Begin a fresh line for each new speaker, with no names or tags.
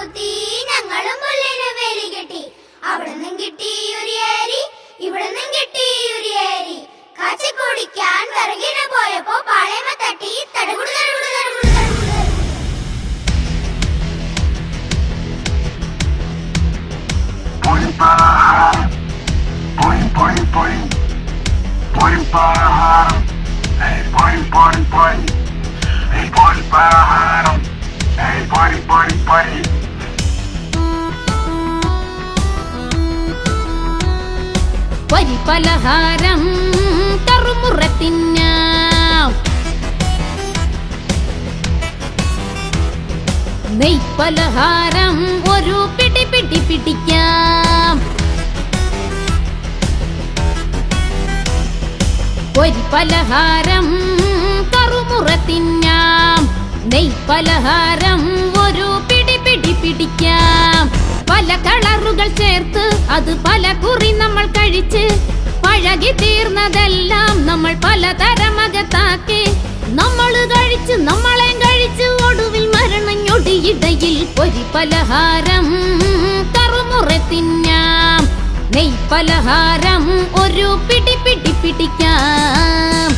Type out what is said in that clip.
കുത്തി ഞങ്ങളും പുല്ലിന് വേലി കെട്ടി. അവിടുന്നും കിട്ടി ഒരു ഏരി, ഇവിടുന്നും കിട്ടി ഒരു ഏരി. കാച്ചി കുടിക്കാൻ വിറകിന് പോയപ്പോ പാളയമ തട്ടി തടകുടു തടകുടു തടകുടു തടകുടു.
Pulpahar, pul pul pul, pulpahar, hey pul pul pul, hey pulpahar, hey pul pul pul.
പരിപലഹാരം കറുമുറത്തിന്നാം, നെയ്പലഹാരം ഒരു പിടി പിടി പിടിക്കാം. പരിപലഹാരം കറുമുറത്തിന്നാം, നെയ്പലഹാരം ഒരു പിടി പിടി പിടിക്കാം. പല കളറുകൾ ചേർത്ത് അത് പല കുറി നമ്മൾ കഴിച്ച് പഴകി തീർന്നതെല്ലാം നമ്മൾ പലതരമകത്താക്കി. നമ്മൾ കഴിച്ച് നമ്മളെ കഴിച്ച് ഒടുവിൽ മരണഞ്ഞൊടിയിടയിൽ പരിപലഹാരം കറുമുറത്തിന്നാം, നെയ്പലഹാരം ഒരു പിടി പിടി പിടിക്കാം.